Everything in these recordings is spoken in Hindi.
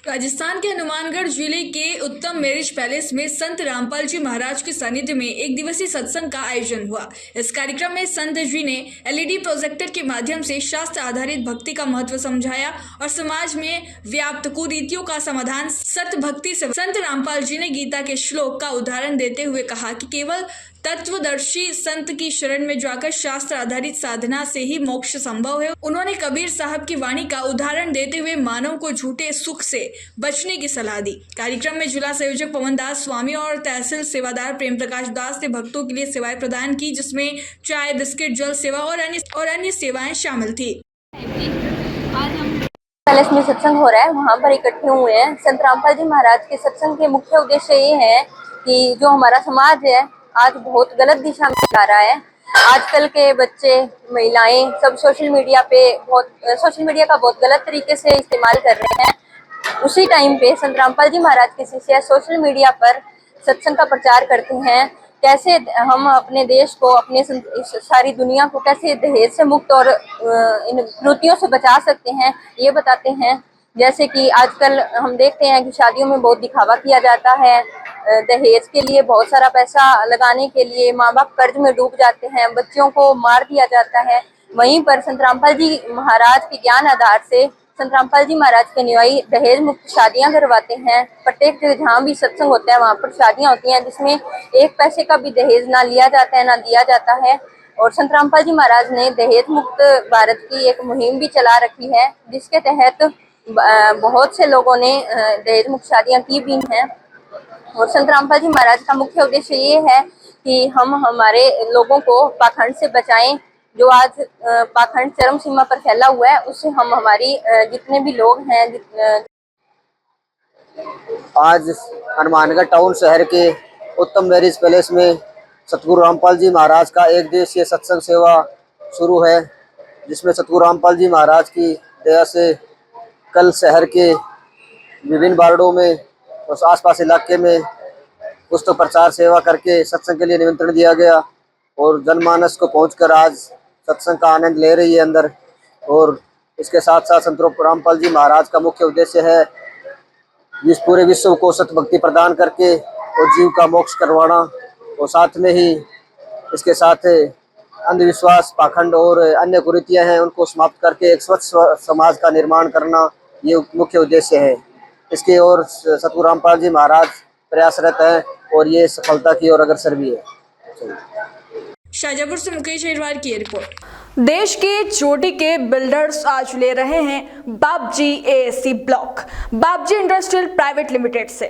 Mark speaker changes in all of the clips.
Speaker 1: राजस्थान के हनुमानगढ़ जिले के उत्तम मैरिज पैलेस में संत रामपाल जी महाराज के सानिध्य में एक दिवसीय सत्संग का आयोजन हुआ। इस कार्यक्रम में संत जी ने एलईडी प्रोजेक्टर के माध्यम से शास्त्र आधारित भक्ति का महत्व समझाया और समाज में व्याप्त कुरीतियों का समाधान सत्य भक्ति से। संत रामपाल जी ने गीता के श्लोक का उदाहरण देते हुए कहा कि केवल तत्वदर्शी संत की शरण में जाकर शास्त्र आधारित साधना से ही मोक्ष संभव है। उन्होंने कबीर साहब की वाणी का उदाहरण देते हुए मानव को झूठे सुख से बचने की सलाह दी। कार्यक्रम में जिला संयोजक पवन दास स्वामी और तहसील सेवादार प्रेम प्रकाश दास ने भक्तों के लिए सेवाएं प्रदान की, जिसमें चाय, बिस्किट, जल सेवा और अन्य सेवाएं शामिल थी।
Speaker 2: पैलेस में सत्संग हो रहा है, वहाँ पर इकट्ठे हुए हैं। संत रामपाल जी महाराज के सत्संग के मुख्य उद्देश्य ये है कि जो हमारा समाज है आज बहुत गलत दिशा में जा रहा है। आजकल के बच्चे, महिलाएं सब सोशल मीडिया का बहुत गलत तरीके से इस्तेमाल कर रहे हैं। उसी टाइम पे संत रामपाल जी महाराज के शिष्य सोशल मीडिया पर सत्संग का प्रचार करते हैं। कैसे हम अपने देश को, अपने सारी दुनिया को कैसे दहेज से मुक्त और इन कृतियों से बचा सकते हैं, ये बताते हैं। जैसे कि आजकल हम देखते हैं कि शादियों में बहुत दिखावा किया जाता है। दहेज के लिए बहुत सारा पैसा लगाने के लिए माँ बाप कर्ज में डूब जाते हैं, बच्चियों को मार दिया जाता है। वहीं पर संत रामपाल जी महाराज के ज्ञान आधार से संत रामपाल जी महाराज के अनुयायी दहेज मुक्त शादियां करवाते हैं। प्रत्येक जहाँ भी सत्संग होता है वहाँ पर शादियां होती हैं जिसमें एक पैसे का भी दहेज ना लिया जाता है, ना दिया जाता है। और संत रामपाल जी महाराज ने दहेज मुक्त भारत की एक मुहिम भी चला रखी है, जिसके तहत बहुत से लोगों ने दहेज मुक्त शादियां की भी हैं। और संत रामपाल जी महाराज का मुख्य उद्देश्य ये है कि हम हमारे लोगों को पाखंड से बचाएं। जो आज पाखंड चरम सीमा पर फैला हुआ है, उससे हम हमारी जितने भी लोग हैं।
Speaker 3: आज हनुमानगढ़ टाउन शहर के उत्तम मैरिज पैलेस में सतगुरु रामपाल जी महाराज का एक दिवसीय सत्संग सेवा शुरू है, जिसमें सतगुरु रामपाल जी महाराज की दया से कल शहर के विभिन्न वार्डों में और आसपास इलाके में पुस्तक प्रचार सेवा करके सत्संग के लिए निमंत्रण दिया गया और जनमानस को पहुंचकर आज सत्संग का आनंद ले रही है अंदर। और इसके साथ साथ संत रामपाल जी महाराज का मुख्य उद्देश्य है इस पूरे विश्व को सत्य भक्ति प्रदान करके और जीव का मोक्ष करवाना, और साथ में ही इसके साथ अंधविश्वास, पाखंड और अन्य कुरीतियाँ हैं उनको समाप्त करके एक स्वच्छ समाज का निर्माण करना, ये मुख्य उद्देश्य है। इसकी ओर सतगुरु रामपाल जी महाराज प्रयासरत हैं और ये सफलता की ओर अग्रसर भी है।
Speaker 1: शाजापुर से मुकेश अहिरवार की रिपोर्ट।
Speaker 4: देश के चोटी के बिल्डर्स आज ले रहे हैं बाबजी एएसी ब्लॉक। बाबजी इंडस्ट्रियल प्राइवेट लिमिटेड से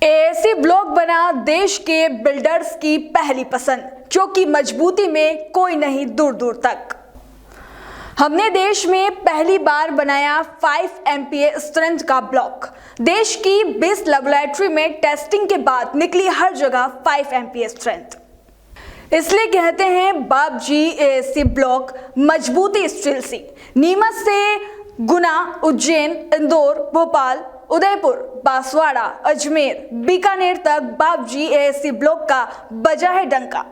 Speaker 4: एएसी ब्लॉक बना देश के बिल्डर्स की पहली पसंद, क्योंकि मजबूती में कोई नहीं दूर दूर तक। हमने देश में पहली बार बनाया 5 MPa स्ट्रेंथ का ब्लॉक। देश की 20 लेबोरेटरी में टेस्टिंग के बाद निकली हर जगह 5 MPa स्ट्रेंथ। इसलिए कहते हैं बाबजी एएसी ब्लॉक मजबूती स्टील सी। नीमच से गुना, उज्जैन, इंदौर, भोपाल, उदयपुर, बांसवाड़ा, अजमेर, बीकानेर तक बाबजी एएसी ब्लॉक का बजा है डंका।